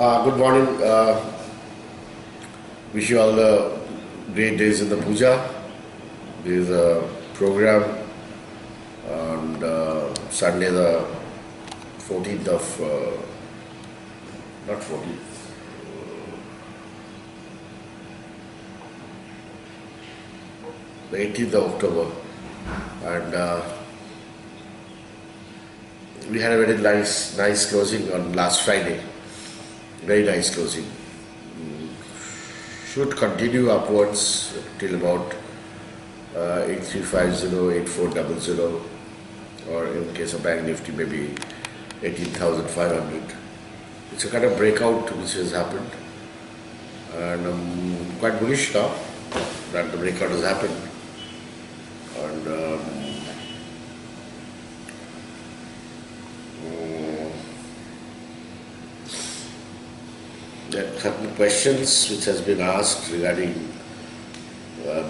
Good morning. Wish you all the great days in the puja. There is a program on Sunday, the 14th of, not 14th, the 18th of October. And we had a very nice closing on last Friday. Very nice closing. Should continue upwards till about 8350, 8400, or in case of Bank Nifty maybe 18,500. It's a kind of breakout which has happened, and I'm quite bullish now that the breakout has happened. And there are certain questions which has been asked regarding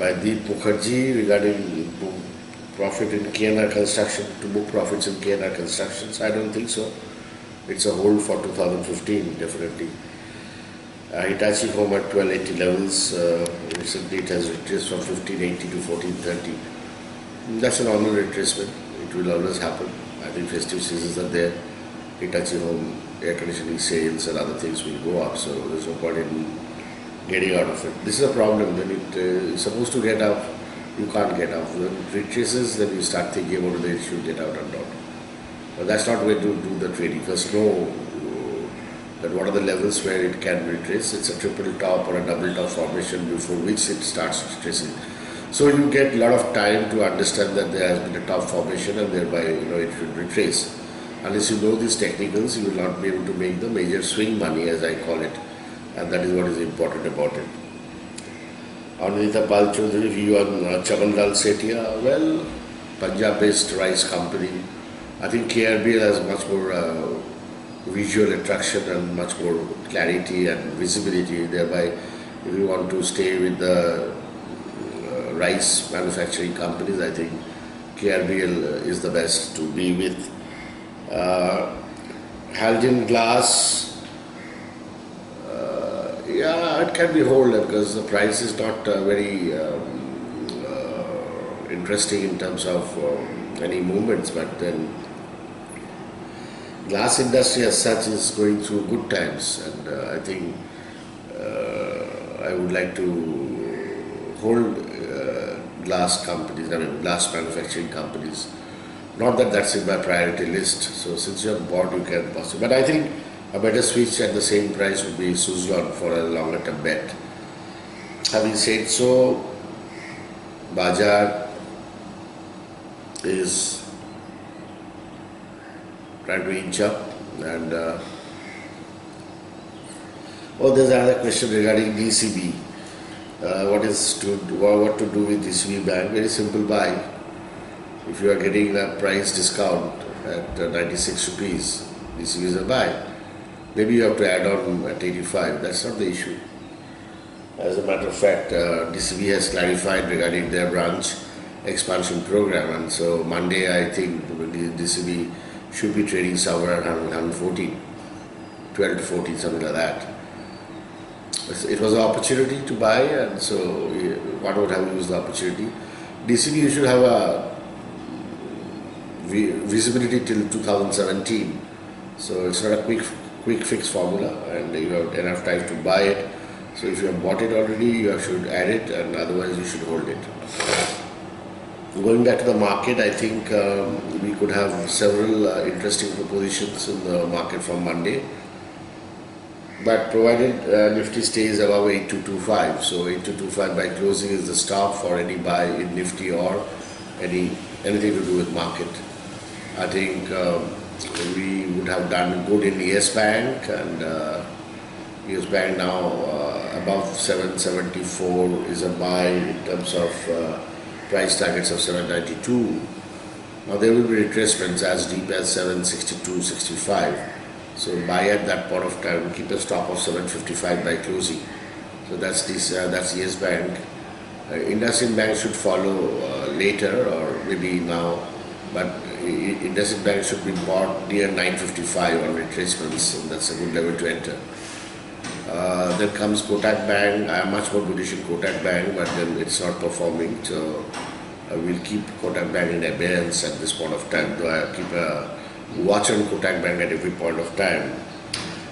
by Deep Mukherjee regarding profit in KNR construction, to book profits in KNR constructions. I don't think so. It's a hold for 2015 definitely. Hitachi Home at 1280 levels. Recently it has retraced from 1580 to 1430. That's a normal retracement. It will always happen. I think festive seasons are there. Hitachi Home air conditioning sales and other things will go up, so there's no point in getting out of it. This is a problem. When it is supposed to get up, you can't get up. When it retraces, then you start thinking about whether it should get out or not. But that's not where to do the trading. First know that what are the levels where it can retrace. It's a triple top or a double top formation before which it starts retracing. So you get a lot of time to understand that there has been a top formation and thereby it should retrace. Unless you know these technicals, you will not be able to make the major swing money, as I call it, and that is what is important about it. Anita Pal Chaudhary view on Chaman Lal Sethia. Well, Punjab-based rice company. I think KRBL has much more visual attraction and much more clarity and visibility. Thereby, if you want to stay with the rice manufacturing companies, I think KRBL is the best to be with. Halogen glass, yeah, it can be hold because the price is not very interesting in terms of any movements, but then glass industry as such is going through good times, and I think I would like to hold glass companies, I mean glass manufacturing companies. Not that that's in my priority list, so since you have bought, you can possibly. But I think a better switch at the same price would be Suzlon for a longer term bet. Having said so, Bajar is trying to inch up, and there's another question regarding DCB. What to do with DCB Bank? Very simple, buy. If you are getting a price discount at 96 rupees, this is a buy. Maybe you have to add on at 85. That's not the issue. As a matter of fact, DCB has clarified regarding their branch expansion program, and so Monday I think DCB should be trading somewhere around 114, 12 to 14, something like that. It was an opportunity to buy, and so one would have used the opportunity. DCB should have a visibility till 2017, so it's not a quick fix formula, and you have enough time to buy it. So if you have bought it already, you should add it, and otherwise you should hold it. Going back to the market, I think we could have several interesting propositions in the market from Monday, but provided Nifty stays above 8225, so 8225 by closing is the stop for any buy in Nifty or anything to do with market. I think we would have done good in Yes Bank, and Yes Bank now above 774 is a buy in terms of price targets of 792. Now there will be retracements as deep as 762, 65. So buy at that point of time, keep a stop of 755 by closing. So that's Yes Bank. IndusInd Bank should follow later or maybe now, but IndusInd Bank should be bought near 955 on retracements, and that's a good level to enter. Then comes Kotak Bank. I am much more bullish in Kotak Bank, but then it's not performing. So we'll keep Kotak Bank in abeyance at this point of time. Though I keep a watch on Kotak Bank at every point of time.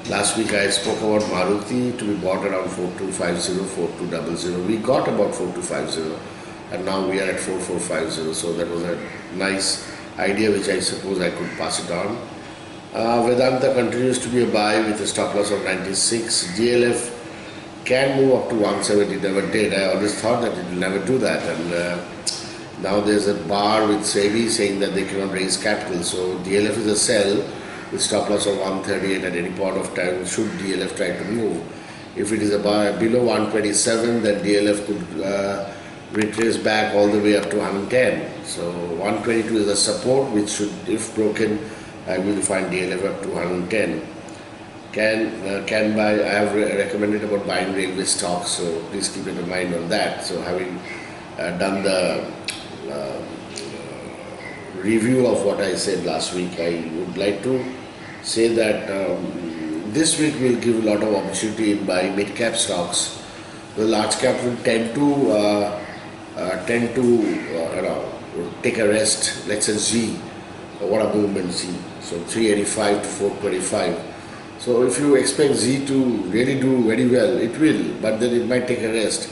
Last week I spoke about Maruti to be bought around 4250, 4200. We got about 4250 and now we are at 4450. So that was a nice idea which I suppose I could pass it on. Vedanta continues to be a buy with a stop loss of 96. DLF can move up to 170, never did. I always thought that it will never do that, and now there's a bar with SEBI saying that they cannot raise capital. So DLF is a sell with stop loss of 138 at any point of time should DLF try to move. If it is a buy below 127, then DLF could retrace back all the way up to 110. So 122 is a support which should, if broken, I will find DLF up to 110. Can buy. I have recommended about buying railway stocks, so please keep it in mind on that. So having done the review of what I said last week, I would like to say that this week will give a lot of opportunity in buying mid-cap stocks. The large cap will tend to take a rest. Let's say Z, what a movement Z. So 385 to 425. So if you expect Z to really do very well, it will, but then it might take a rest.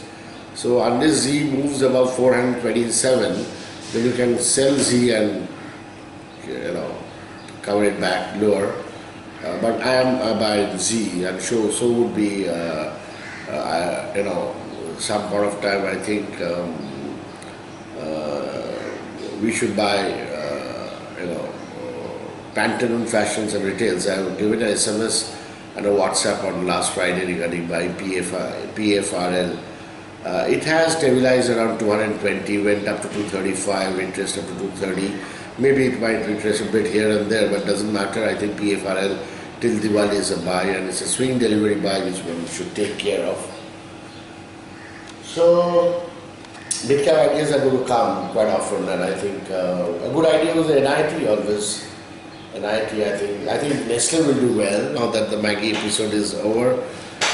So unless Z moves above 427, then you can sell Z and cover it back lower. But I am by Z, and so would be some point of time. I think we should buy Pantaloon Fashions and Retails. I have given an SMS and a WhatsApp on last Friday regarding buying PFRL. It has stabilized around 220, went up to 235, interest up to 230. Maybe it might retrace a bit here and there, but doesn't matter. I think PFRL till Diwali is a buy, and it's a swing delivery buy which one should take care of. So mid-cap ideas are going to come quite often, and I think a good idea was the NIT always. NIT, I think Nestle will do well now that the Maggie episode is over.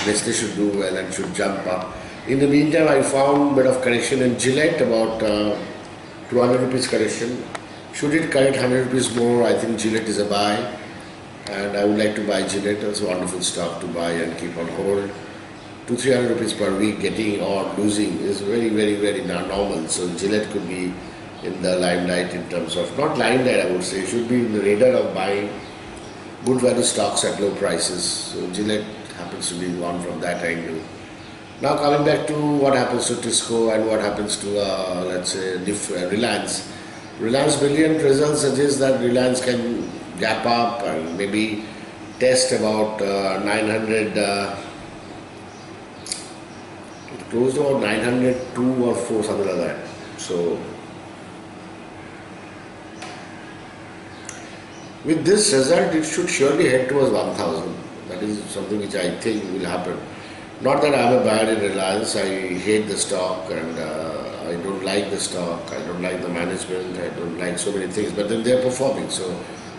Nestle should do well and should jump up. In the meantime, I found a bit of correction in Gillette, about 200 rupees correction. Should it correct 100 rupees more, I think Gillette is a buy, and I would like to buy Gillette. It's a wonderful stock to buy and keep on hold. 200-300 rupees per week getting or losing is very, very, very normal. So Gillette could be in the limelight in terms of, not limelight I would say, it should be in the radar of buying good value stocks at low prices. So Gillette happens to be one from that angle. Now coming back to what happens to Tisco and what happens to let's say Reliance. Reliance brilliant results suggest that Reliance can gap up and maybe test about 900, it closed about 902 or 4, something like that. So with this result, it should surely head towards 1000. That is something which I think will happen. Not that I am a buyer in Reliance. I hate the stock and I don't like the stock. I don't like the management. I don't like so many things. But then they are performing. So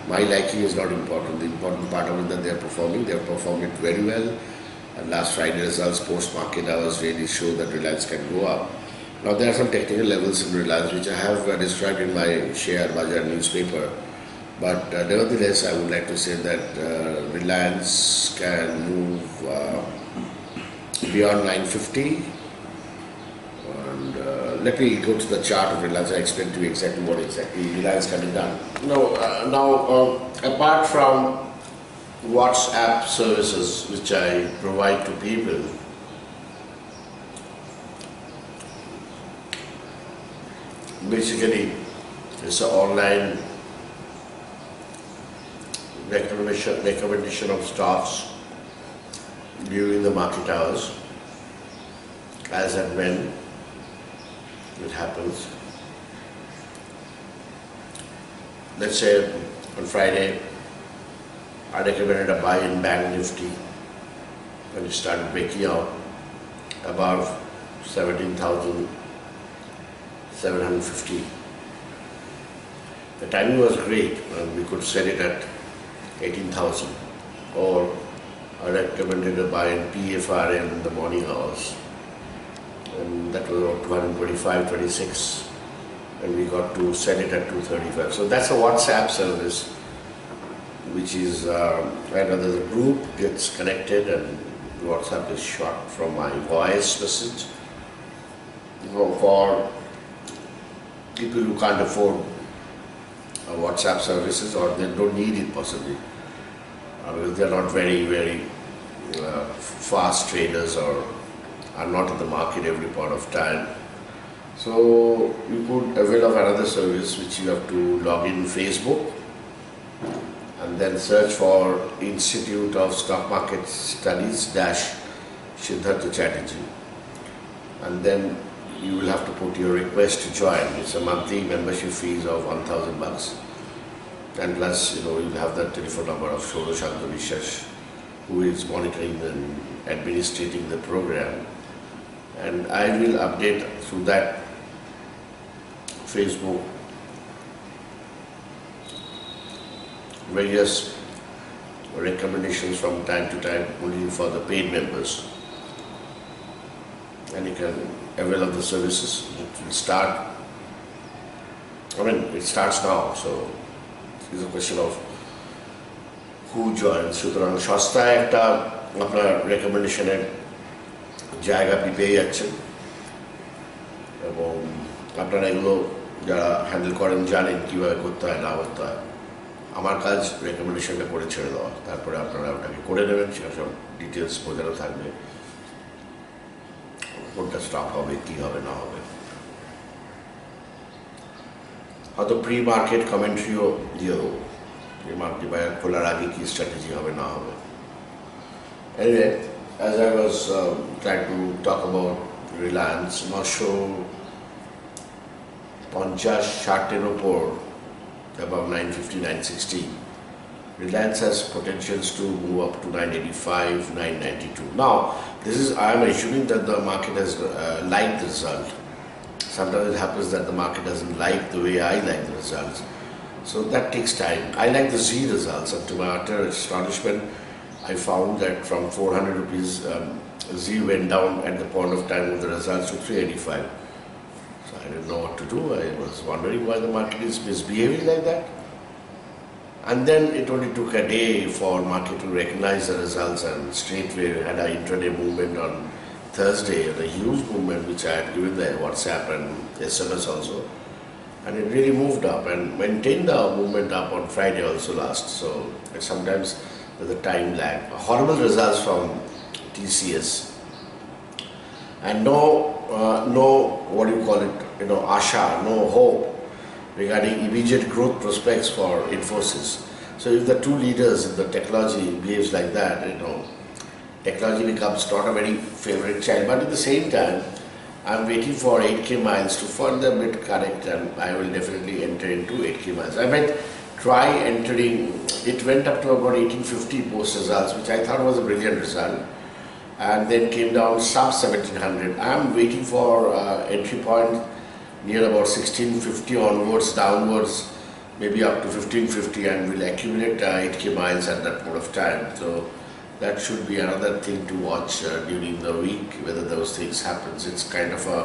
my liking is not important. The important part of it is that they are performing. They have performed it very well. And last Friday results post-market hours really show that Reliance can go up. Now there are some technical levels in Reliance which I have described in my Share Bazaar newspaper. But nevertheless, I would like to say that Reliance can move beyond 950. And let me go to the chart of Reliance. I explain to you exactly what Reliance can be done. Now, apart from WhatsApp services which I provide to people, basically it's an online recommendation of stocks during the market hours, as and when it happens. Let's say on Friday I recommended a buy in Bank Nifty when it started breaking out above 17,750. The timing was great. We could sell it at 18,000, or I recommended a buy in PFRL in the morning hours, and that was about 225, 26, and we got to sell it at 235. So that's a WhatsApp service, which is either the group gets connected and WhatsApp is shot from my voice message. For people who can't afford WhatsApp services, or they don't need it possibly, because they're not very fast traders or are not in the market every point of time. So you could avail of another service which you have to log in Facebook and then search for Institute of Stock Market Studies - Siddhartha Chatterjee, and then you will have to put your request to join. It's a monthly membership fees of $1,000, and plus you'll have the telephone number of Shoroshanto Vishas, who is monitoring and administrating the program, and I will update through that Facebook various recommendations from time to time only for the paid members, and you can avail of the services. It will start, it starts now, so it's a question of who joins. সুতরাং সস্তায় একটা আপনার রেকমেন্ডেশনের জায়গা আপনি পেয়ে যাচ্ছেন, এবং আপনারা এগুলো যারা হ্যান্ডেল করেন জানেন কীভাবে করতে হয় না করতে হয়। আমার কাজ রেকমেন্ডেশনটা করে ছেড়ে দেওয়া, তারপরে আপনারা ওটাকে করে নেবেন, সেটা সব ডিটেলস বোঝানো থাকবে, কোনটা স্টপ হবে, কী হবে না হবে। হয়তো প্রি মার্কেট কমেন্ট্রিও দিয়ে দেবো, প্রি মার্কেট বাজার খোলার আগে কী স্ট্র্যাটেজি হবে না হবে। Anyway, as I was trying to talk about Reliance, 950-60 ওপর, above 950, 960. Reliance has potentials to move up to 985, 992. Now, I am assuming that the market has liked the result. Sometimes it happens that the market doesn't like the way I like the results. So that takes time. I like the Z results, and to my utter astonishment, I found that from 400 rupees, Z went down at the point of time of the results to 385. So I didn't know what to do. I was wondering why the market is misbehaving like that. And then it only took a day for market to recognize the results, and straightway had an intraday movement on Thursday, and a huge movement which I had given the WhatsApp and SMS also. And it really moved up and maintained the movement up on Friday also last. So sometimes there's a time lag. Horrible results from TCS. And no, what do you call it, asha, no hope regarding immediate growth prospects for Infosys. So if the two leaders in the technology behaves like that, technology becomes not a very favorite child. But at the same time, I'm waiting for 8K miles to further bit correct, and I will definitely enter into 8K miles. I might try entering. It went up to about 1850 post results, which I thought was a brilliant result, and then came down sub 1700. I'm waiting for entry point near about 1650 onwards, downwards, maybe up to 1550, and will accumulate 8K miles at that point of time. So that should be another thing to watch during the week, whether those things happen. It's kind of a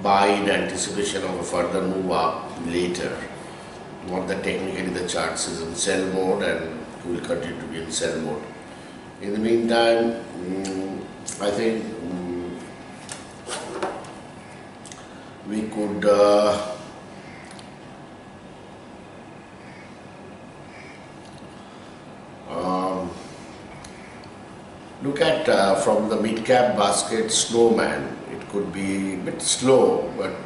buy in anticipation of a further move up later. Not that technically the charts is in sell mode and will continue to be in sell mode. In the meantime, I think we could look at from the mid-cap basket Snowman. It could be a bit slow, but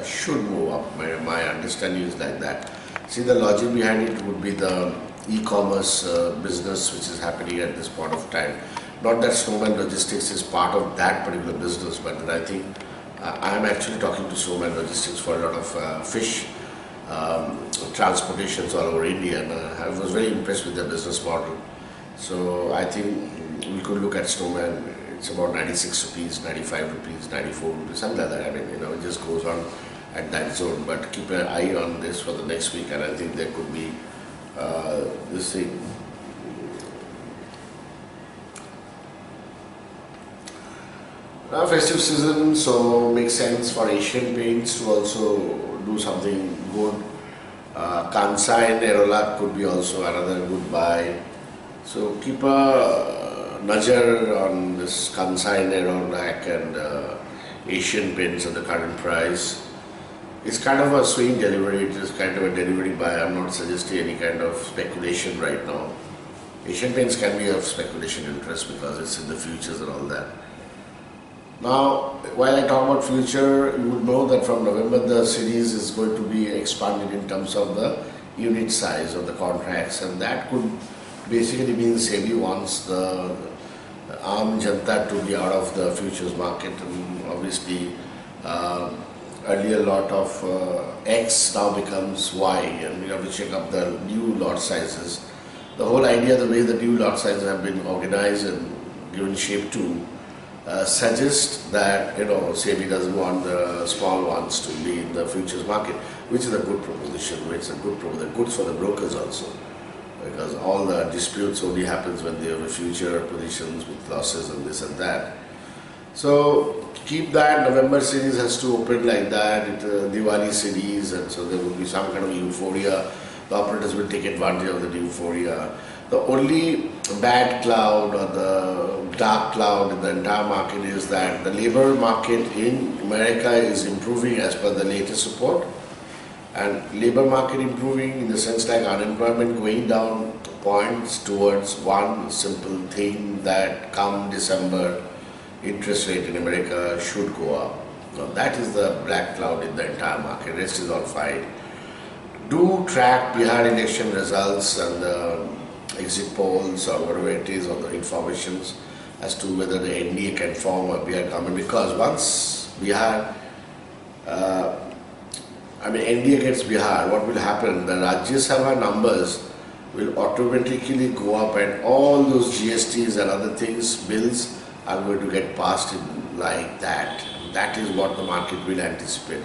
should move up. My understanding is like that. See, the logic behind it would be the e-commerce business which is happening at this point of time. Not that Snowman Logistics is part of that particular business, but I think I'm actually talking to Snowman Logistics for a lot of fish transportations all over India, and I was very impressed with their business model. So I think we could look at Snowman. It's about 96 rupees, 95 rupees, 94 rupees, something like that. It just goes on at that zone. But keep an eye on this for the next week, and I think there could be this thing. Festive season, so makes sense for Asian Paints to also do something good. Kansai and Nerolac could be also another good buy. So keep a nudger on this Kansai, Nerolac and Asian Paints at the current price. It's kind of a swing delivery, it is kind of a delivery buy. I'm not suggesting any kind of speculation right now. Asian Paints can be of speculation interest because it's in the futures and all that. Now, while I talk about future, you would know that from November the series is going to be expanded in terms of the unit size of the contracts, and that could basically mean SEBI wants the Aam Janata to be out of the futures market, and obviously earlier lot of X now becomes Y, and we have to check up the new lot sizes. The whole idea, the way the new lot sizes have been organized and given shape to, suggest that SEBI doesn't want the small ones to be in the futures market, which is a good proposition. It's a good proposition, good for the brokers also, because all the disputes only happens when they have future positions with losses and this and that. So keep that. November series has to open like that. It's a Diwali series, and so there will be some kind of euphoria. The operators will take advantage of the euphoria. The only bad cloud or the dark cloud in the entire market is that the labor market in America is improving as per the latest report. And labor market improving in the sense like unemployment going down points towards one simple thing, that come December, interest rate in America should go up. Now that is the black cloud in the entire market. Rest is all fine. Do track Bihar election results and the exit polls or whatever it is, or the informations as to whether the NDA can form a Bihar government, because once Bihar, NDA gets Bihar, what will happen? The Rajya Sabha numbers will automatically go up, and all those GSTs and other things, bills are going to get passed in like that. That is what the market will anticipate.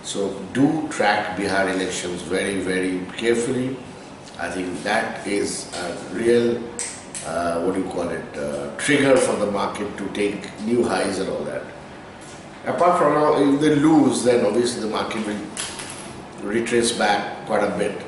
So do track Bihar elections very, very carefully. I think that is a real, trigger for the market to take new highs and all that. Apart from if they lose, then obviously the market will retrace back quite a bit,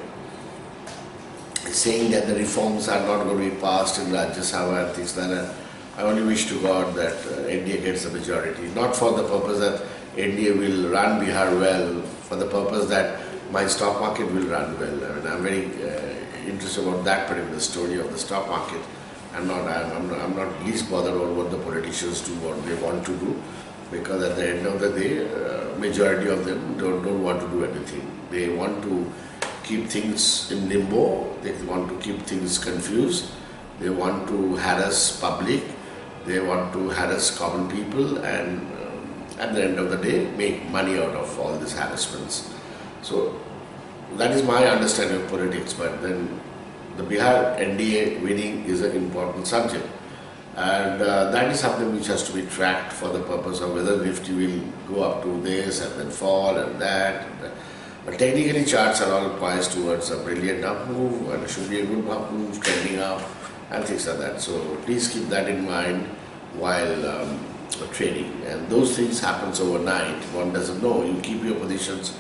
saying that the reforms are not going to be passed in Rajya Sabha and things like that. I only wish to God that NDA gets the majority, not for the purpose that NDA will run Bihar well, for the purpose that my stock market will run well. I'm very interested about that particular story of the stock market. I'm not least bothered about what the politicians do, what they want to do, because at the end of the day, majority of them don't want to do anything. They want to keep things in limbo. They want to keep things confused. They want to harass public. They want to harass common people, and at the end of the day, make money out of all these harassments. So that is my understanding of politics. But then the Bihar NDA winning is an important subject, and that is something which has to be tracked for the purpose of whether Nifty will go up to this and then fall and that. But technically, charts are all poised towards a brilliant up move, and it should be a good up move, trending up, and things like that. So please keep that in mind while trading. And those things happens overnight. One doesn't know. You keep your positions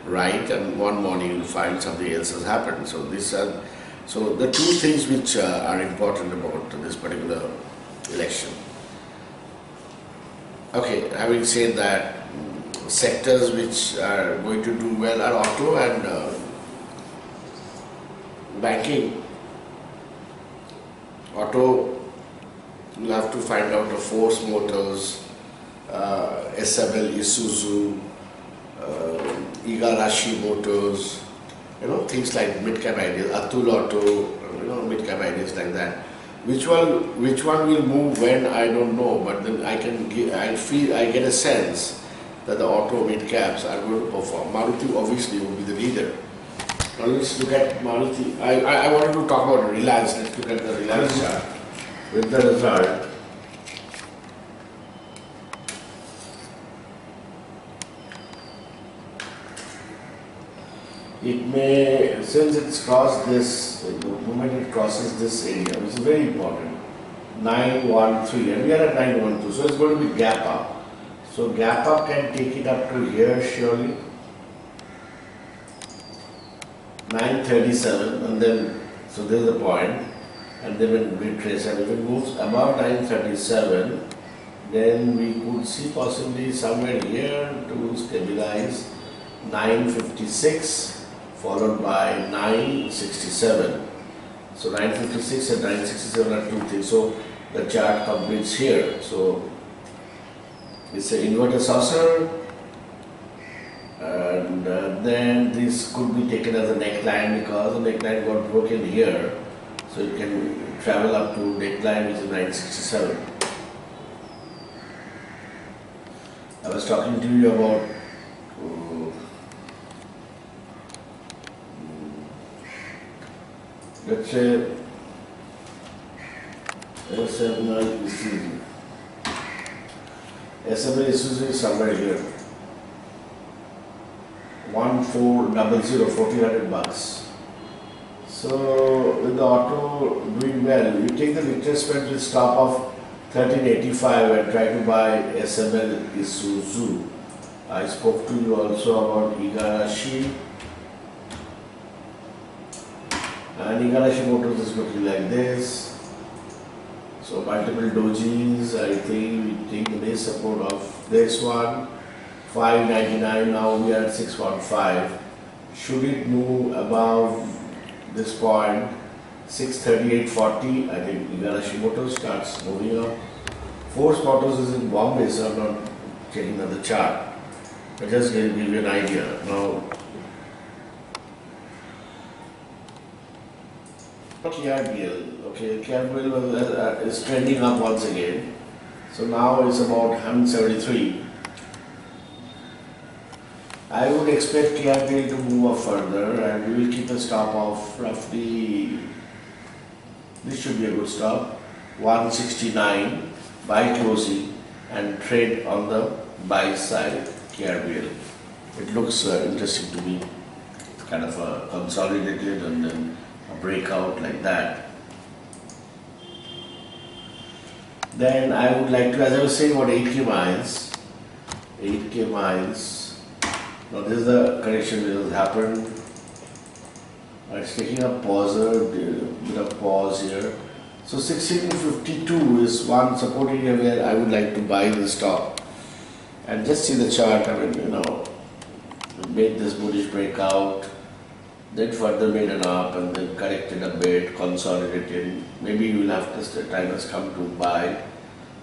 right, and one morning you'll find something else has happened. So so the two things which are important about this particular election. Okay, having said that, sectors which are going to do well are auto and banking. Auto, you'll have to find out the Force Motors, SML Isuzu, Igarashi Motors, things like mid-cap ideas, Atul Auto, mid-cap ideas like that. Which one will move when, I don't know, but then I get a sense that the auto mid-caps are going to perform. Maruti obviously will be the leader. Now let's look at Maruti. I wanted to talk about Reliance. Let's look at the Reliance chart with the result. It may, since it's crossed this, the moment it crosses this area, which is very important, 913 and we are at 912, so it's going to be gap up. So gap up can take it up to here surely. 937 and then, so this is the point, and then when we trace, and if it moves above 937, then we could see possibly somewhere here to stabilize 956 followed by 967. So 956 and 967 are two things. So the chart completes here. So it's an inverted saucer, and then this could be taken as a neckline because the neckline got broken here. So it can travel up to neckline which is 967. I was talking to you about let's say SMA Isuzu is somewhere here. 1400, $1,400. So with the auto doing well, you take the retracement with stop of 1385 and try to buy SML Isuzu. I spoke to you also about Igarashi. And Igarashi Motors is looking like this. So multiple dojis, I think we take the base support of this one, 599, now we are at 615. Should it move above this point, 638.40, I think Igarashi Motors starts moving up. Force Motors is in Bombay, so I'm not checking on the chart. But just give you an idea. Now, KRBL, okay, KRBL is trending up once again. So now it's about 173. I would expect KRBL to move up further, and we will keep a stop of roughly, this should be a good stop, 169 by closing and trade on the buy side KRBL. It looks interesting to me, kind of consolidated and then a breakout like that. Then I would like to, as I was saying about 8K miles, 8K miles. Now this is the correction that has happened. It's taking a pause, bit of pause here. So 1652 is one support area where I would like to buy the stock. And just see the chart, I mean, made this bullish breakout, then further made an up and then corrected a bit, consolidated. Maybe you will have the time has come to buy.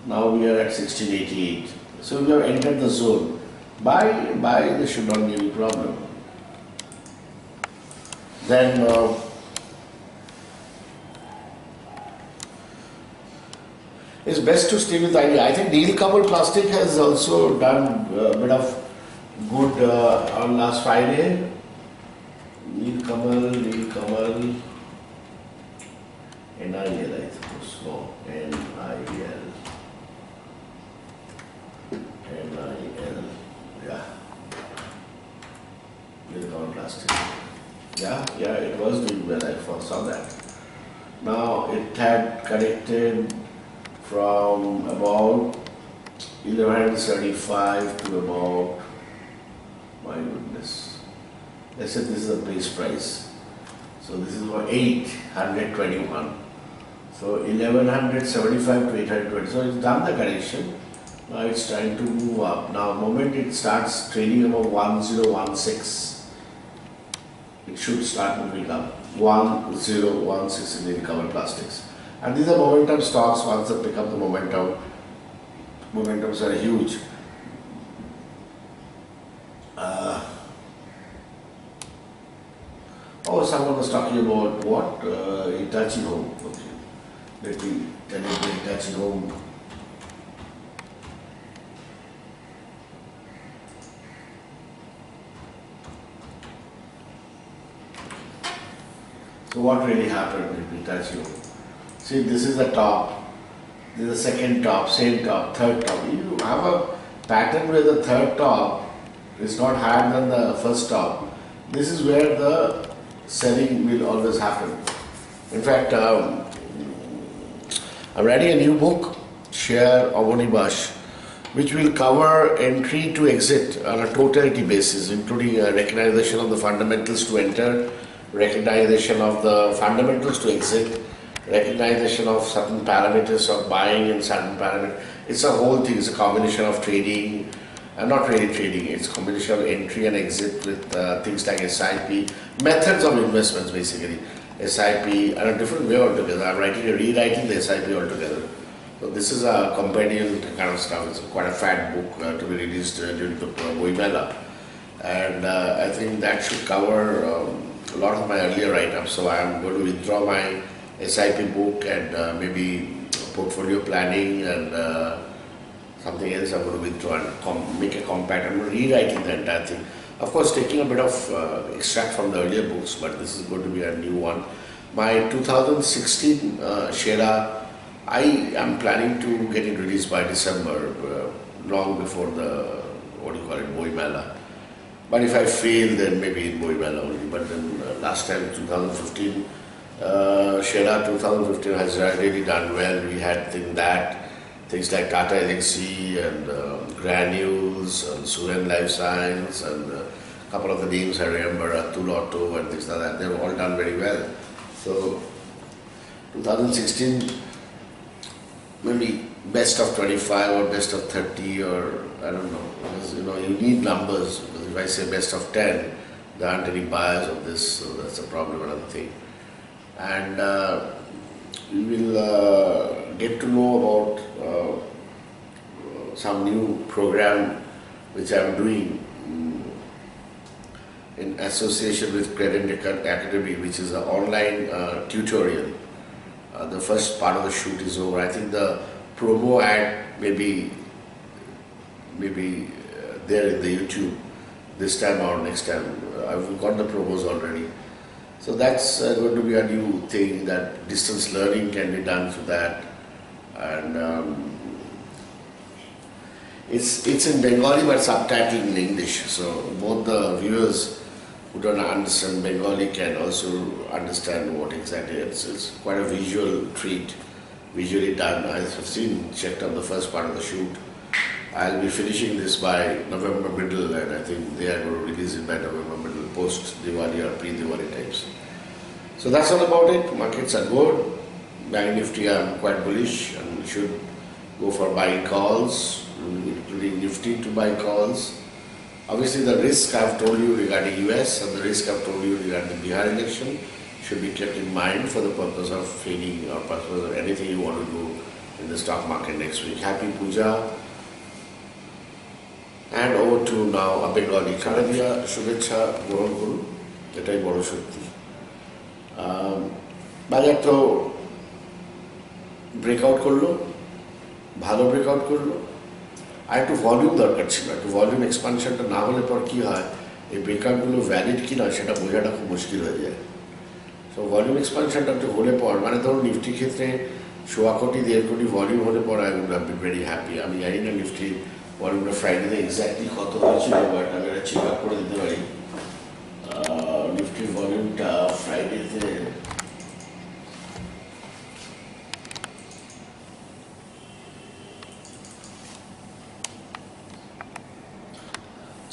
Now we are at 1688. So we have entered the zone. Buy, this should not be any problem. Then it's best to stay with idea. I think Nilkamal Plastic has also done a bit of good on last Friday. Nilkamal, NIL, I suppose. No, NIL. Yeah. Nilkamal Plastic. Yeah, it was doing well. I saw that. Now it had corrected from about 1175 to about, my goodness, let's say this is the base price. So this is about 821. So 1175 to 820. So it's done the correction. Now it's trying to move up. Now the moment it starts trading about 1016, it should start moving up. 1016 in Nilkamal Plastics. And these are momentum stocks. Once they pick up the momentum, momentums are huge. Someone was talking about what? Hitachi Home. Okay. Let me tell you the Hitachi Home. So what really happened with Hitachi Home? See, this is the top, this is the second top, same top, third top. You have a pattern where the third top is not higher than the first top. This is where the selling will always happen. In fact, I'm I'm writing a new book, Share Avanibash, which will cover entry to exit on a totality basis, including recognition of the fundamentals to enter, recognition of the fundamentals to exit, recognition of certain parameters of buying and certain parameters. It's a whole thing. It's a combination of trading, not really trading. It's a combination of entry and exit with things like SIP, methods of investments basically. SIP and a different way altogether. I'm rewriting the SIP altogether. So this is a companion kind of stuff. It's quite a fat book to be released during the Boimela, and I think that should cover a lot of my earlier write-ups. So I'm going to withdraw my SIP book and maybe portfolio planning and something else I'm going to withdraw and make a compact. I'm rewriting the entire thing. Of course, taking a bit of extract from the earlier books, but this is going to be a new one. My 2016 Shera, I am planning to get it released by December, long before the, Boimela. But if I fail, then maybe in Boimela only. But then last time, 2015, Shera 2015 has really done well. We had things like Tata Elxsi and Granules and Suven Life Science and a couple of the names I remember, Atul Auto and things like that. They've all done very well. So 2016, maybe best of 25 or best of 30 or I don't know. Because, you need numbers. Because if I say best of 10, there aren't any buyers of this, so that's a problem, another thing. And we will get to know about some new program which I am doing in association with Credent Academy, which is an online tutorial. The first part of the shoot is over. I think the promo ad may be there in the YouTube this time or next time. I've got the promos already. So that's going to be a new thing, that distance learning can be done through that. And it's in Bengali but subtitled in English. So both the viewers who don't understand Bengali can also understand what exactly it is. It's quite a visual treat, visually done. I've checked out the first part of the shoot. I'll be finishing this by November middle, and I think they are going to release it by November middle, post Diwali or pre-Diwali types. So that's all about it. Markets are good. Bank Nifty, I'm quite bullish and should go for buying calls, including Nifty to buy calls. Obviously, the risk I've told you regarding US and the risk I've told you regarding the Bihar election should be kept in mind for the purpose of trading or purpose of anything you want to do in the stock market next week. Happy Puja. And over to now a Bengali Karadia Shubhecha Goron Guru. এটাই বড় সত্যি। বাজার তো breakout করলো, ভালো breakout করলো। আর একটু volume দরকার ছিল, একটু ভলিউম এক্সপানশনটা না হলে পর কী হয়, এই ব্রেকআউটগুলো ভ্যালিড কি নয় সেটা বোঝাটা খুব মুশকিল হয়ে যায়। সো ভলিউম এক্সপানশনটা একটু হলে পর, মানে ধরুন নিফটির ক্ষেত্রে 1.25 কোটি 1.5 কোটি ভলিউম হলে পর I would have been very happy. আমি জানি না নিফটি ভলিউমটা ফ্রাইডেতে এক্স্যাক্টলি কত হয়েছিল, বাট আমি এটা চেক আপ করে দিতে পারি। নিফটির ভলিউমটা ফ্রাইডেতে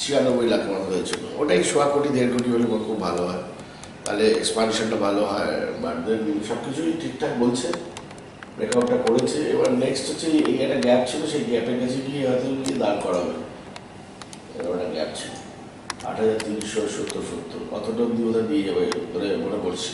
$96 লাখ মতো হয়েছিল। ওটাই 1.25 কোটি 1.5 কোটি হলে খুব ভালো হয়, তাহলে এক্সপানশনটা ভালো হয়। বাট দেন সব কিছুই ঠিকঠাক বলছে, ব্রেকআউটটা করেছে। এবার নেক্সট হচ্ছে এই একটা গ্যাপ ছিল, সেই গ্যাপের কাছে গিয়ে হয়তো গিয়ে দাঁড় করাবে। এবার একটা গ্যাপ ছিল 8,370 কতটা অব্দি বোধহয় দিয়ে যাবে বলে মনে করছি।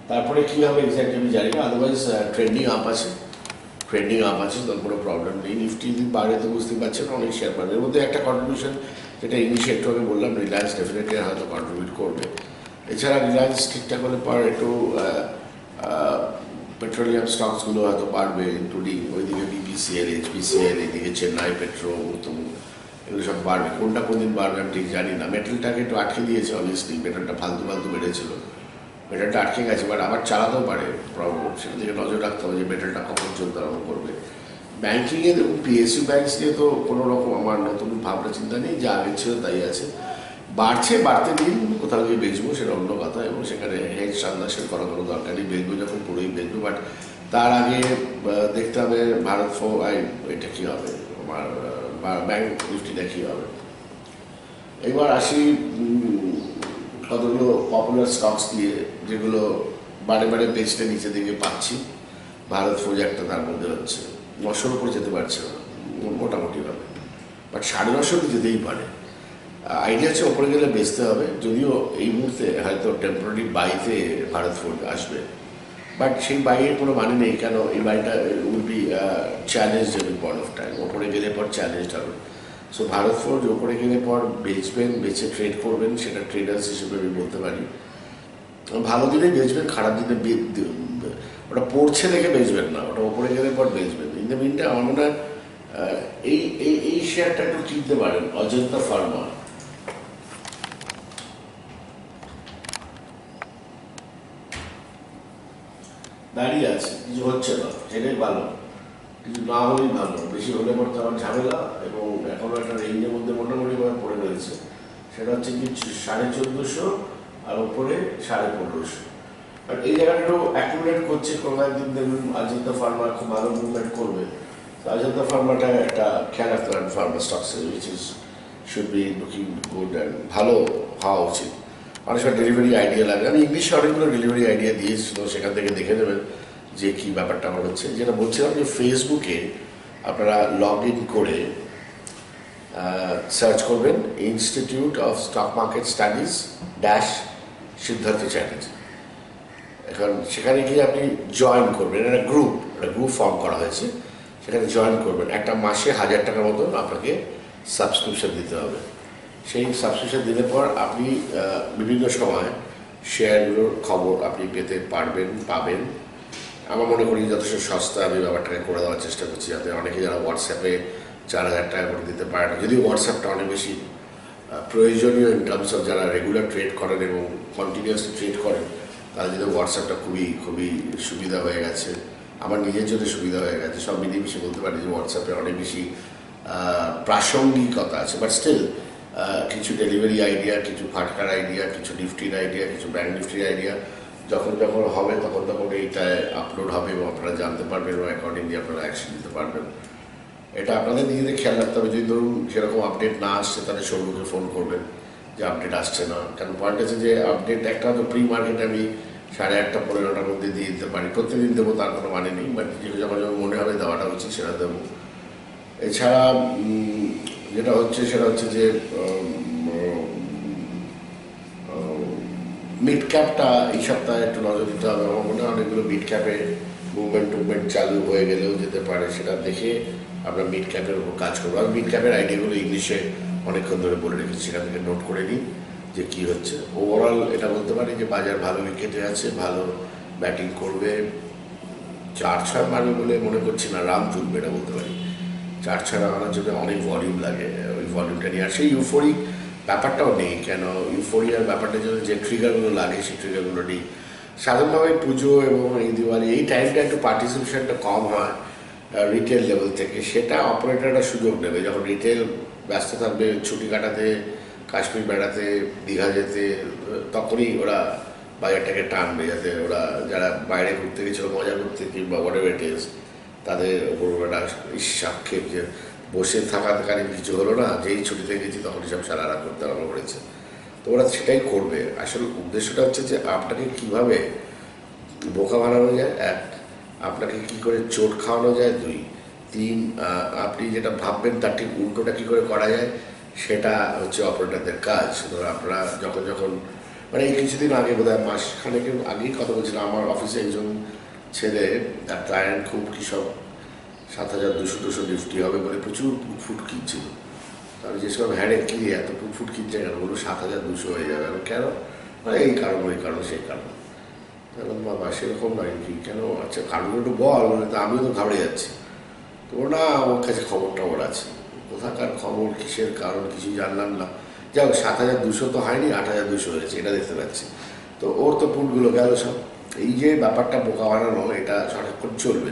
তারপরে কী হবে এক্স্যাক্ট আমি জানি না। আদারওয়াইজ ট্রেন্ডিং আপ আছে, তার কোনো প্রবলেম নেই। নিফটি যদি বাড়ে তো বুঝতে পারছেন অনেক শেয়ার বাড়বে। এর মধ্যে একটা কন্ট্রিবিউশন যেটা ইংলিশে একটু আমি বললাম, রিলায়েন্স ডেফিনেটলি হয়তো কন্ট্রিবিউট করবে। এছাড়া রিলায়েন্স ঠিকঠাক হলে পর একটু পেট্রোলিয়াম স্টকসগুলো হয়তো বাড়বে, ইনক্লুডিং ওইদিকে বিপিসিএল, এইচপিসিএল, এইদিকে চেন্নাই পেট্রো, এগুলো সব বাড়বে। কোনটা কোন দিন বাড়বে আমি ঠিক জানি না। মেটালটাকে একটু আটকে দিয়েছে অবভিয়াসলি, মেটালটা ফালতু বেড়েছিল, মেটালটা আটকে গেছে, বাট আবার চালাতেও পারে প্রবলেম। সেটা দিকে নজর রাখতে হবে যে মেটালটা কখন চলতে আরম্ভ করবে। ব্যাঙ্কিংয়ে দেখুন, পিএসইউ ব্যাঙ্কস নিয়ে তো কোনো রকম আমার নতুন ভাবনা চিন্তা নেই, যা আগের ছিল তাই আছে। বাড়তে দিন, কোথাও গিয়ে বেচবো সেটা অন্য কথা, এবং সেখানে হেজ ট্রানজাকশন করার কোনো দরকার নেই। বেচবো যখন পুরোই বেচবো, বাট তার আগে দেখতে হবে ভারত এটা কী হবে, আমার ব্যাংক নিফটিটা কী হবে। এবার আসি কতগুলো পপুলার স্টকস দিয়ে, যেগুলো বারে বারে বেচতে নিচে দিকে পাচ্ছি। ভারত ফৌজ একটা তার মধ্যে হচ্ছে, 900-র উপরে যেতে পারছে না মোটামুটি ভাবে, বাট 950 যেতেই পারে। আইডিয়া হচ্ছে ওপরে গেলে বেচতে হবে, যদিও এই মুহূর্তে হয়তো টেম্পোরারি বাইতে ভারত ফৌজ আসবে, বাট সেই বাইয়ের কোনো মানে নেই, কেন এই বাইটা will be challenge every point of time. ওপরে গেলে পর চ্যালেঞ্জ হবে। সো ভারত ফোর্জ ওপরে গেলে পর বেচবেন, বেচে ট্রেড করবেন, সেটা ট্রেডার্স হিসেবে আমি বলতে পারি। ভালো দিনে বেচবেন, খারাপ দিনে ওটা পড়ছে দেখে বেচবেন না, ওটা ওপরে গেলে পর বেচবেন। ইন দ্য মিনটা আমার মনে হয় এই এই এই শেয়ারটা একটু কিনতে পারেন, অজন্তা ফার্মা। দাঁড়িয়ে আছে, কিছু হচ্ছে না, সেটাই ভালো। কিছু না হলেই ভালো, বেশি হলে পর তো আমার ঝামেলা। এবং এখনও একটা রেঞ্জের মধ্যে মোটামুটিভাবে পড়ে রয়েছে, সেটা হচ্ছে কি 1450 আর ওপরে 1550। আর এই জায়গাটা একটু অ্যাকুমুলেট করছে, কোনো একদিন দেখবেন অজন্তা ফার্মা খুব ভালো মুভমেন্ট করবে। অজন্তা ফার্মাটা একটা খেয়াল রাখতে পারেন, ফার্মা স্টকসে which is should be looking good and ভালো হওয়া উচিত। অনেক সময় ডেলিভারি আইডিয়া লাগে, আমি ইংলিশে অনেকগুলো ডেলিভারি আইডিয়া দিয়েছিল, সেখান থেকে দেখে নেবেন যে কী ব্যাপারটা আমার হচ্ছে। যেটা বলছিলাম যে ফেসবুকে আপনারা লগ ইন করে সার্চ করবেন Institute of Stock Market Studies Siddhartha Chatterjee. এখন সেখানে গিয়ে আপনি জয়েন করবেন, একটা গ্রুপ ফর্ম করা হয়েছে, সেখানে জয়েন করবেন। একটা মাসে 1000 টাকার মতন আপনাকে সাবস্ক্রিপশন দিতে হবে। সেই সাবস্ক্রিপশন দিলে পর আপনি বিভিন্ন সময় শেয়ারগুলোর খবর আপনি পাবেন। আমার মনে করি যথেষ্ট সস্তা, আমি ব্যাপারটাকে করে দেওয়ার চেষ্টা করছি, যাতে অনেকে যারা হোয়াটসঅ্যাপে 4000 টাকা করে দিতে পারে না, যদিও হোয়াটসঅ্যাপটা অনেক বেশি প্রয়োজনীয় ইন টার্মস অফ যারা রেগুলার ট্রেড করেন এবং কন্টিনিউয়াসলি ট্রেড করেন, তাদের জন্য হোয়াটসঅ্যাপটা খুবই খুবই সুবিধা হয়ে গেছে। আমার নিজের জন্য সুবিধা হয়ে গেছে, সব মিলেমিশে বলতে পারি যে হোয়াটসঅ্যাপে অনেক বেশি প্রাসঙ্গিকতা আছে। বাট স্টিল কিছু ডেলিভারি আইডিয়া, কিছু ফাটকার আইডিয়া, কিছু নিফটির আইডিয়া, কিছু ব্যাংক নিফটির আইডিয়া যখন হবে তখন এইটায় আপলোড হবে এবং আপনারা জানতে পারবেন এবং অ্যাকর্ডিংলি আপনারা অ্যাকশন নিতে পারবেন। এটা আপনাদের নিজেদের খেয়াল রাখতে হবে। যদি ধরুন সেরকম আপডেট না আসছে, তাহলে সৌরভকে ফোন করবেন যে আপডেট আসছে না। কারণ পয়েন্ট আছে যে আপডেট একটা তো প্রি মার্কেটে আমি 8:30 15টার মধ্যে দিয়ে দিতে পারি, প্রত্যেকদিন দেবো তার কোনো মানে নেই, বাট যখন যখন মনে হবে দেওয়াটা উচিত সেটা দেবো। এছাড়া যেটা হচ্ছে সেটা হচ্ছে যে মিড ক্যাপটা এই সপ্তাহে একটু নজর দিতে হবে। আমার মনে হয় অনেকগুলো মিড ক্যাপে মুভমেন্ট চালু হয়ে গেলেও যেতে পারে, সেটা দেখে আমরা মিড ক্যাপের উপর কাজ করবো। আর মিড ক্যাপের আইডিয়াগুলো ইংলিশে অনেকক্ষণ ধরে বলে রেখেছি, সেখান থেকে নোট করে নিই যে কী হচ্ছে। ওভারঅল এটা বলতে পারি যে বাজার ভালো উইকেটে আছে, ভালো ব্যাটিং করবে। 4-6 মারবে বলে মনে করছি না, রান তুলবে এটা বলতে পারি। 4-6 আনার জন্য অনেক ভলিউম লাগে, ওই ভলিউমটা নিয়ে আর সেই ইউফোরিক ব্যাপারটাও নেই। কেন ইউফোরিয়ার ব্যাপারটার জন্য যে ট্রিগারগুলো লাগে সেই ট্রিগারগুলো নেই। সাধারণভাবে পুজো এবং এই দিওয়ালি এই টাইমটা একটু পার্টিসিপেশনটা কম হয় রিটেল লেভেল থেকে, সেটা অপারেটাররা সুযোগ নেবে। যখন রিটেল ব্যস্ত থাকবে ছুটি কাটাতে, কাশ্মীর বেড়াতে, দীঘা যেতে, তখনই ওরা বাজারটাকে টানবে, যাতে ওরা যারা বাইরে ঘুরতে গেছিলো মজা করতে কিংবা হোয়াটএভার ইট ইজ, তাদের ওপর একটা সাক্ষেপ যে বসে থাকাকালীন কিছু হলো না, যেই ছুটিতে গেছি তখনই সব সারারা করতে আরম্ভ করেছে। তো ওরা সেটাই করবে। আসলে উদ্দেশ্যটা হচ্ছে যে আপনাকে কীভাবে বোকা বানানো যায়, 1, আপনাকে কী করে চোট খাওয়ানো যায়, 2, 3, আপনি যেটা ভাববেন তার ঠিক উল্টোটা কী করে করা যায়, সেটা হচ্ছে অপারেটরদের কাজ। ধরো আপনারা যখন মানে এই কিছুদিন আগে বোধহয় মাসখানেকের আগেই কথা বলছিলাম, আমার অফিসে একজন ছেলে তার ক্লায়েন্ট খুব কী সব 7200 নিফটি হবে বলে প্রচুর ফুট কিনছিল। আমি যে সব হ্যাঁ কি এত ফুট কিনছে কেন, বলুন 7200 হয়ে যাবে। আমি কেন, মানে এই কারণ ওই কারণ সেই কারণ। তখন বাবা সেরকম নয় কি, কেন আচ্ছা কারণ একটু বল, মানে তো আমিও তো ঘাবড়ে যাচ্ছি। তো না, আমার কাছে খবর টবর আছে, কোথাকার খবর কিসের কারণ কিছু জানলাম না। যাই হোক 7200 তো হয়নি, 8200 হয়েছে, এটা দেখতে পাচ্ছি। তো ওর তো পুটগুলো গেল সব। এই যে ব্যাপারটা বোকা বানানো, এটা সারাক্ষণ চলবে।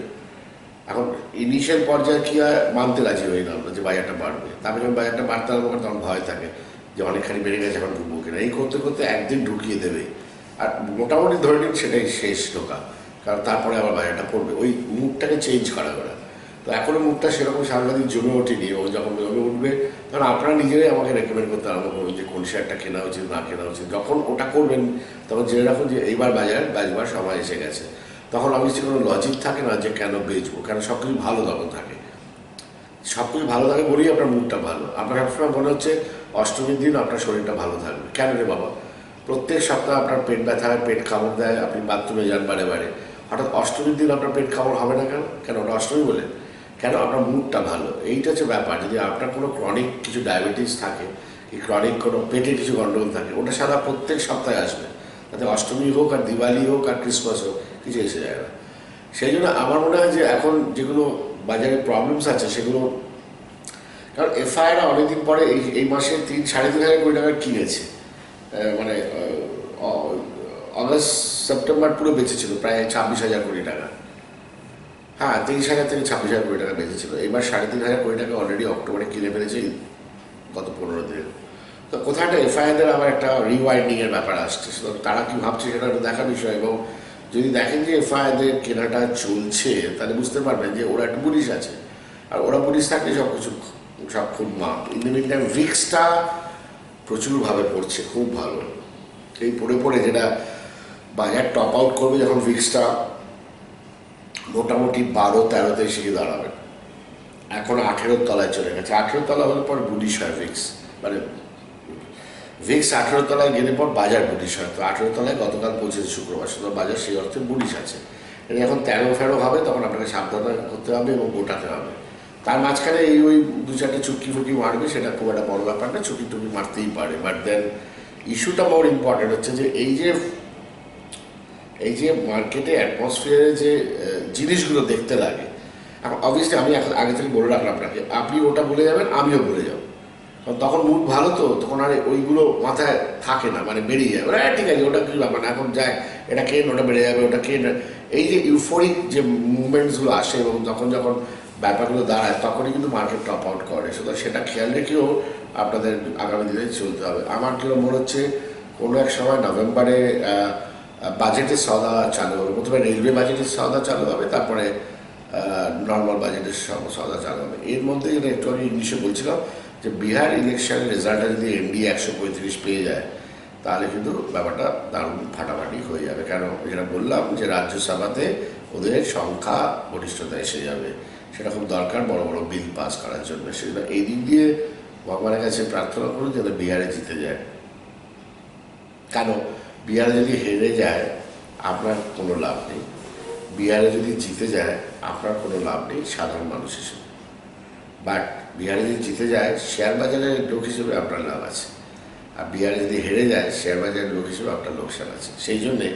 এখন ইনিশিয়াল পর্যায়ে কী হয়, মানতে রাজি হয়ে না আমরা যে বাজারটা বাড়বে, তারপরে যখন বাজারটা বাড়তে আরম্ভ করে তখন ভয় থাকে যে অনেকখানি বেড়ে গেছে, এখন ঢুকবো কিনা। এই করতে করতে একদিন ঢুকিয়ে দেবে। আর মোটামুটি ধরে নিন সেটাই শেষ ঢোকা, কারণ তারপরে আবার বাজারটা পড়বে, ওই মুডটাকে চেঞ্জ করা করা। তো এখনও মুডটা সেরকম সাংঘাতিক জমে ওঠেনি, এবং যখন জমে উঠবে তখন আপনারা নিজেরাই আমাকে রেকমেন্ড করতে আরম্ভ করবেন যে কোন শেয়ারটা কেনা উচিত না কেনা উচিত। যখন ওটা করবেন তখন জেনে রাখুন যে এইবার বাজার বাজবার সময় এসে গেছে। তখন অবশ্যই কোনো লজিক থাকে না যে কেন বেচবো, কারণ সব কিছু ভালো তখন থাকে, সব কিছু ভালো থাকে বলেই আপনার মুডটা ভালো। আপনার সবসময় মনে হচ্ছে অষ্টমীর দিন আপনার শরীরটা ভালো থাকবে। কেন রে বাবা? প্রত্যেক সপ্তাহে আপনার পেট ব্যথা হয়, পেট কামড় দেয়, আপনি বাথরুমে যান বারে বারে, হঠাৎ অষ্টমীর দিন আপনার পেট কামড় হবে না কেন? কেন ওটা অষ্টমী বলে? কেন? আপনার মুডটা ভালো। এইটা হচ্ছে ব্যাপার। যদি আপনার কোনো ক্রনিক কিছু ডায়াবেটিস থাকে, কি ক্রনিক কোনো পেটে কিছু গন্ডগোল থাকে, ওটা সারা প্রত্যেক সপ্তাহে আসবে, তাতে অষ্টমী হোক আর দিওয়ালি হোক আর ক্রিসমাস হোক, কিছু এসে যায় না। সেই জন্য আমার মনে হয় যে এখন যেগুলো বাজারে প্রবলেমস আছে সেগুলো, কারণ এফআইআর অনেকদিন পরে এই মাসে 3-3.5 কোটি টাকা কিনেছে, মানে অগস্ট সেপ্টেম্বর পুরো বেঁচেছিল প্রায় 26,000 কোটি টাকা। হ্যাঁ, 23,000 থেকে 26,000 কোটি টাকা বেঁচেছিল। এবার 3.5 কোটি টাকা অলরেডি অক্টোবরে কিনে ফেলেছে গত 15 দিনে। তো কোথাও একটা এফআইআরদের আবার একটা রিওয়াইন্ডিংয়ের ব্যাপার আসছে, সুতরাং তারা কী ভাবছে সেটা একটা দেখার বিষয়। এবং যদি দেখেন যে এফআইআরদের কেনাটা চলছে, তাহলে বুঝতে পারবেন যে ওরা একটা পুলিশ আছে, আর ওরা পুলিশ থাকলে সব কিছু সব খুব মাপ। ইন দ্য মিন টাইম ভিক্সটা প্রচুরভাবে পড়ছে, খুব ভালো। এই পড়ে পড়ে যেটা বাজার টপ আউট করবে, যখন ভিক্সটা মোটামুটি 12-13-তে এসে গিয়ে দাঁড়াবে। এখন 18-র তলায় চলে গেছে। 18-র তলা হলে পর বুলিশ হয় ভিক্স, মানে ভিক্স 18-র তলায় গেলে পর বাজার বুলিশ হয়। তো 18-র তলায় গতকাল পৌঁছেছে শুক্রবার, সুতরাং বাজার সেই অর্থে বুলিশ আছে। এটা যখন 13-14 হবে তখন আপনাকে সাবধান করতে হবে এবং গোটাতে হবে। তার মাঝখানে এই ওই 2-4টে চুটকি ফুটকি মারবে, সেটা খুব একটা বড় ব্যাপার না, চুটকি টুকি মারতেই পারে। বাট দেন ইস্যুটা মোর ইম্পর্টেন্ট হচ্ছে যে এই যে মার্কেটে অ্যাটমসফিয়ারে যে জিনিসগুলো দেখতে লাগে, এখন অবভিয়াসলি আমি এখন আগে থেকে বলে রাখলাম আপনাকে, আপনি ওটা বলে যাবেন, আমিও বলে যাব, কারণ তখন মুড ভালো, তো তখন আর ওইগুলো মাথায় থাকে না, মানে বেরিয়ে যাবে। ওরা ঠিক আছে, ওটা কিছু ব্যাপার না, এখন যায় এটা কেন, ওটা বেড়ে যাবে, ওটা কেন। এই যে ইউফোরিক যে মুভমেন্টসগুলো আসে এবং যখন ব্যাপারগুলো দাঁড়ায়, তখনই কিন্তু মার্কেট টপ আউট করে। সুতরাং সেটা খেয়াল রেখেও আপনাদের আগামী দিনে চলতে হবে। আমার কেউ মনে হচ্ছে কোনো এক সময় নভেম্বরে বাজেটের সওদা চালু হবে। প্রথমে রেলওয়ে বাজেটের সওদা চালু হবে, তারপরে নর্মাল বাজেটের সওদা চালু হবে। এর মধ্যে যেটা একটু আমি ইংলিশে বলছিলাম যে বিহার ইলেকশনের রেজাল্টটা যদি এনডিএ 135 পেয়ে যায়, তাহলে কিন্তু ব্যাপারটা দারুণ ফাটাফাটি হয়ে যাবে। কেন? যেটা বললাম যে রাজ্যসভাতে ওদের সংখ্যা গরিষ্ঠতা এসে যাবে, সেটা খুব দরকার বড় বড় বিল পাস করার জন্য। সেটা এই দিক দিয়ে ভগবানের কাছে প্রার্থনা করুন যেন বিহারে জিতে যায়। কেন? বিহারে যদি হেরে যায় আপনার কোনো লাভ নেই, বিহারে যদি জিতে যায় আপনার কোনো লাভ নেই সাধারণ মানুষ হিসেবে। বাট বিহারে যদি জিতে যায় শেয়ার বাজারের লোক হিসেবে আপনার লাভ আছে, আর বিহারে যদি হেরে যায় শেয়ার বাজারের লোক হিসেবে আপনার লোকসান আছে। সেই জন্যে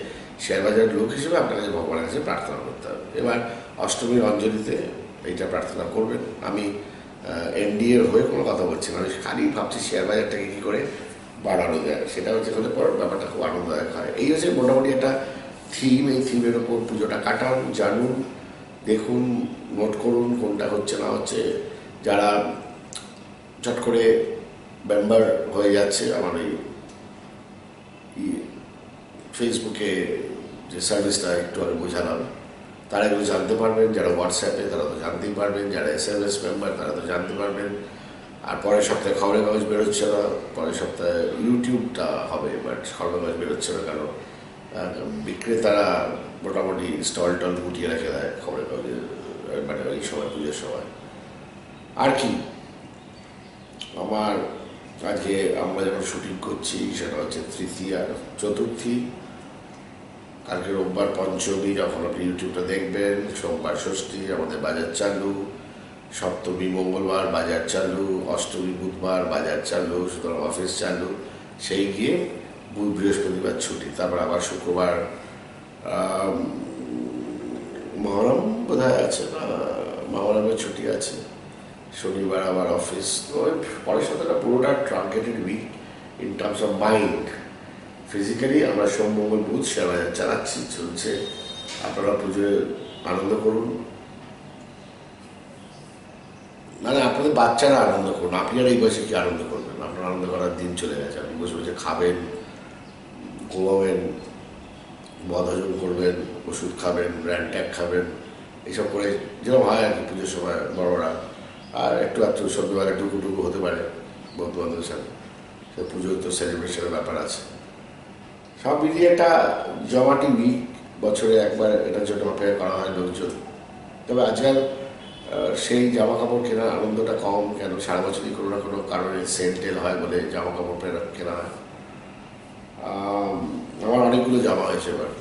শেয়ার বাজারের লোক হিসেবে আপনার কাছে ভগবানের কাছে প্রার্থনা করতে হবে। এবার অষ্টমীর অঞ্জলিতে এইটা প্রার্থনা করবেন। আমি এনডিএর হয়ে কোনো কথা বলছি না, আমি খালি ভাবছি শেয়ার বাজারটাকে কী করে বাড়ানো যায়, সেটা হচ্ছে হলে পর ব্যাপারটা খুব আনন্দদায়ক হয়। এই হচ্ছে মোটামুটি একটা থিম। এই থিমের ওপর পুজোটা কাটান, জানুন, দেখুন, নোট করুন কোনটা হচ্ছে না হচ্ছে। যারা চট করে মেম্বার হয়ে যাচ্ছে আমার এই ফেসবুকে যে সার্ভিসটা একটু আমি বোঝালাম, তারা এগুলো জানতে পারবেন। যারা হোয়াটসঅ্যাপে তারা তো জানতেই পারবেন, যারা SMS মেম্বার তারা তো জানতে পারবেন। আর পরের সপ্তাহে খবরের কাগজ বেরোচ্ছে না, পরের সপ্তাহে ইউটিউবটা হবে, বাট খবরের কাগজ বেরোচ্ছে না, কারণ বিক্রেতারা মোটামুটি স্টল টল গুটিয়ে রেখে দেয় খবরের কাগজে, মানে এই সময় পুজোর সময়। আর কি আমার আজকে আমরা যখন শুটিং করছি সেটা হচ্ছে তৃতীয়া চতুর্থী, কালকে রোববার পঞ্চমী, যখন আপনি ইউটিউবটা দেখবেন, সোমবার ষষ্ঠী, আমাদের বাজার চালু, সপ্তমী মঙ্গলবার বাজার চালু, অষ্টমী বুধবার বাজার চালু, সুতরাং অফিস চালু, সেই গিয়ে বৃহস্পতিবার ছুটি, তারপর আবার শুক্রবার মহরম বোধহয় আছে না, মহরমের ছুটি আছে, শনিবার আবার অফিস। তো পরের সপ্তাহটা পুরোটা truncated week in terms of mind. Physically আমরা সোম মঙ্গল বুধ শেয়ার বাজার চালাচ্ছি, চলছে। আপনারা পুজোয় আনন্দ করুন, মানে আপনাদের বাচ্চারা আনন্দ করুন। আপনি আর এই বয়সে কি আনন্দ করবেন? আপনার আনন্দ করার দিন চলে গেছে। আপনি বসে বসে খাবেন, ঘুমাবেন, মদ হজম করবেন, ওষুধ খাবেন, ব্র্যান্ড ট্যাগ খাবেন, এইসব করে যেরকম হয় আর কি পুজোর সময় বড়রা। আর একটু সন্ধ্যেবেলা টুকু হতে পারে বন্ধু বান্ধবের সাথে, সে পুজোর তো সেলিব্রেশনের ব্যাপার আছে। সব মিলিয়ে একটা জমাটি উইক, বছরে একবার এটা ছোটো মাপে করা হয় লোকজন। তবে আজকাল সেই জামা কাপড় কেনার আনন্দটা কম, কেন সারা বছরই কোনো না কোনো কারণে সেল টেল হয় বলে জামা কাপড় কেনা হয়। আমার অনেকগুলো জামা হয়েছে এবার,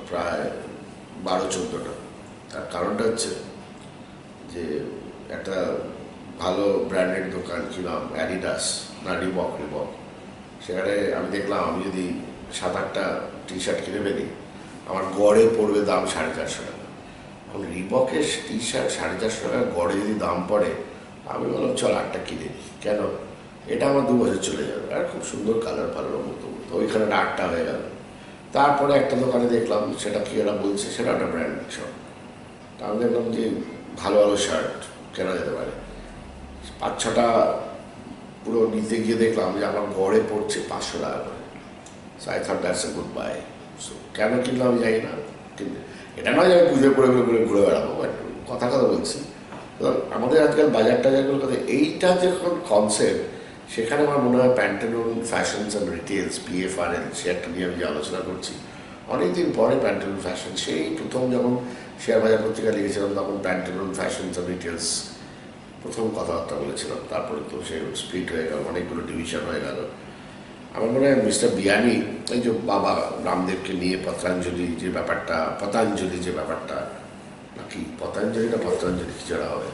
প্রায় 12-14টা। তার কারণটা হচ্ছে যে একটা ভালো ব্র্যান্ডেড দোকান, কি নাম, অ্যাডিডাস না রিবক, সেখানে আমি দেখলাম আমি যদি 7-8টা টি শার্ট কিনে ফেলি, আমার গড়ে পড়বে দাম 450 টাকা। এখন রিবকের টি শার্ট 450 টাকা গড়ে যদি দাম পড়ে, আমি বললাম চল 8টা কিনে নিই। কেন, এটা আমার 2 বছর চলে যাবে, আর খুব সুন্দর কালার ফালার মতো, তো ওইখানে 8টা হয়ে গেল। তারপরে একটা দোকানে দেখলাম, সেটা কি ওরা বলছে, সেটা একটা ব্র্যান্ড শপ। তা আমি দেখলাম যে ভালো ভালো শার্ট কেনা যেতে পারে। 5-6টা পুরো নিতে গিয়ে দেখলাম যে আমার গড়ে পড়ছে 500 টাকা করে। So I thought that's a good bye. So কেন কিনলাম আমি জানি না, কিন্তু এটা নয় যে আমি পুজো করে ঘুরে বেড়াবো, বাট কথা বলছি। আমাদের আজকাল বাজার টাজারগুলো কথা, এইটা যখন কনসেপ্ট, সেখানে আমার মনে হয় প্যান্টালুন ফ্যাশনস অ্যান্ড রিটেলস, PFRL, সে একটা নিয়ে আমি যে আলোচনা করছি অনেকদিন পরে। প্যান্টালুন ফ্যাশন সেই প্রথম যখন শেয়ার বাজার পত্রিকা লিখেছিলাম, তখন প্যান্টালুন ফ্যাশনস অ্যান্ড রিটেলস প্রথম কথাবার্তা বলেছিলাম। তারপরে তো সে স্প্লিট হয়ে গেল, অনেকগুলো ডিভিশন হয়ে গেল। আমার মনে হয় মিস্টার বিয়ানি, এই যে বাবা রামদেবকে নিয়ে পতঞ্জলি যে ব্যাপারটা, নাকি পতঞ্জলি না পতঞ্জলি কিছু হবে,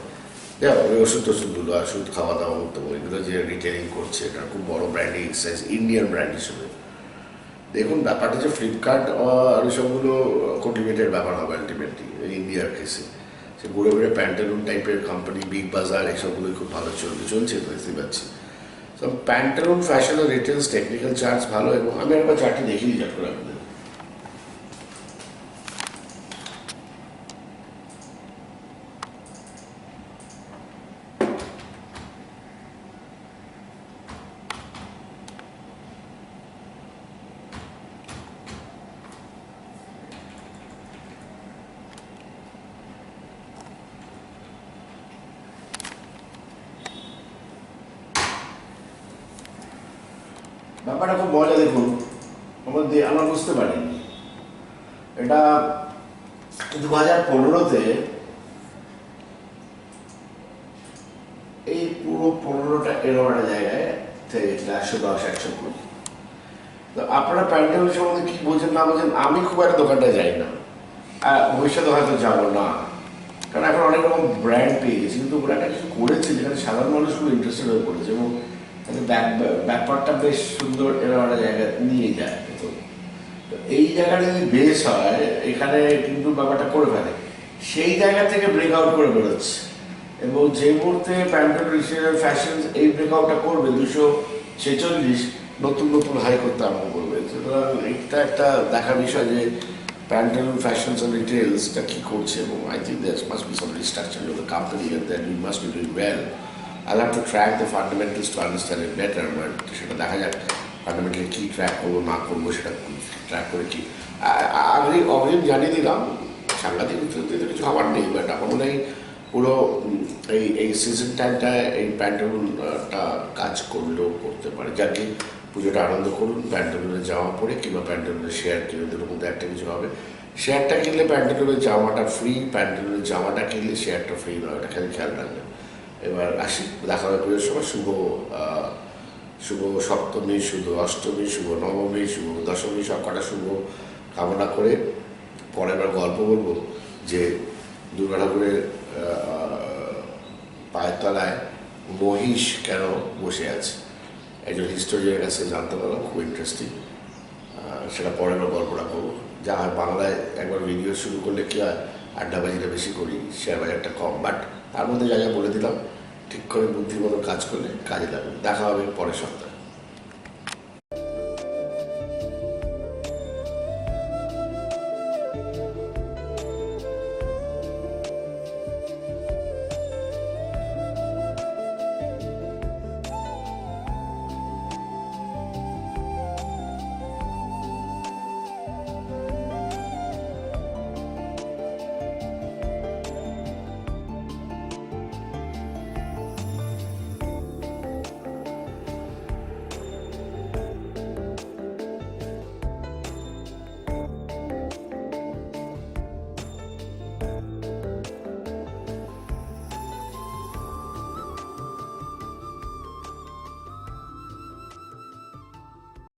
দেখো ওই ওষুধগুলো, ওষুধ খাওয়া দাওয়া মতো এগুলো যে রিটেলিং করছে, এটা খুব বড় ব্র্যান্ডিং এক্সারসাইজ ইন্ডিয়ান ব্র্যান্ড হিসেবে। দেখুন ব্যাপারটা যে ফ্লিপকার্ট আর সবগুলো কন্টিনেন্টের ব্যাপার হবে আলটিমেটলি ইন্ডিয়ার কেসে। সে ঘুরে প্যান্টালুন টাইপের কোম্পানি, বিগ বাজার, এসবগুলোই খুব ভালো চলছে তো দেখতে পাচ্ছি। তো প্যান্টালুন ফ্যাশন আর রিটেলস টেকনিক্যাল চার্জ ভালো, এবং আমি একবার চার্টটি দেখিয়ে দিই আপনার। ব্যাপারটা খুব মজা। দেখুন আমরা বুঝতে পারিনি এটা 2015-তে, এই পুরো 15টা এরকম একটা জায়গায় থেকে 110-120। তো আপনারা প্যান্টালুন সম্বন্ধে কি বোঝেন না বোঝেন, আমি খুব একটা দোকানটা যাই না, আর ভবিষ্যতে হয়তো যাবো না, কারণ এখন অনেক রকম ব্র্যান্ড পেয়ে গেছি। কিন্তু ওরা একটা কিছু করেছে যেখানে সাধারণ মানুষ খুব ইন্টারেস্টেড হয়ে পড়েছে, এবং ব্যাপারটা বেশ সুন্দর, এরকম একটা জায়গায় নিয়ে যায়। তো এই জায়গাটা যদি বেশ হয়, এখানে কিন্তু ব্যাপারটা করে ফেলে, সেই জায়গা থেকে ব্রেকআউট করে বেরোচ্ছে। এবং যে মুহূর্তে প্যান্টালুন রিটেল ফ্যাশন এই ব্রেকআউটটা করবে, 246 নতুন হাই করতে আরম্ভ করবে। সুতরাং এটা একটা দেখার বিষয় যে প্যান্টালুন ফ্যাশনস অ্যান্ড রিটেলসটা কী করছে, এবং I think there must be some restructuring of the company and that we must be doing well. I'll have to track the fundamentals to understand it better, but সেটা দেখা যাক fundamentally কী track করবো না করবো, সেটা ট্র্যাক করে কি অগ্রিম জানিয়ে দিলাম। সাংঘাতিক কিছু খাবার নেই, বাট আমার মনে হয় পুরো এই সিজন টাইমটায় এই প্যান্টালুনটা কাজ করলেও করতে পারে। যাকে পুজোটা আনন্দ করুন, প্যান্টালুনের জামা পরে কিংবা প্যান্টালুনের শেয়ার কিনে, দুটোর মধ্যে একটা কিছু হবে। শেয়ারটা কিনলে প্যান্টালুনের জামাটা ফ্রি, প্যান্টালুনের জামাটা কিনলে শেয়ারটা ফ্রি নয়, এটা খালি খেয়াল রাখবেন। এবার আসি, দেখা হবে পুজোর সময়। শুভ সপ্তমী, শুভ অষ্টমী, শুভ নবমী, শুভ দশমী, সব কটা শুভ কামনা করে পরে এবার গল্প বলবো যে দুর্গা ঠাকুরের পায়ের তলায় মহিষ কেন বসে আছে। একজন হিস্টোরিয়ানের কাছে জানতে পারলাম, খুব ইন্টারেস্টিং। সেটা পরে এবার গল্পটা করবো। যা হয় বাংলায় একবার ভিডিও শুরু করলে কি হয়, আড্ডাবাজিটা বেশি করি, শেয়ার বাজারটা কম, বাট তার মধ্যে যা বলে দিলাম, ঠিক করে বুদ্ধির মতো কাজ করলে কাজে লাগবে। দেখা হবে পরের সপ্তাহে।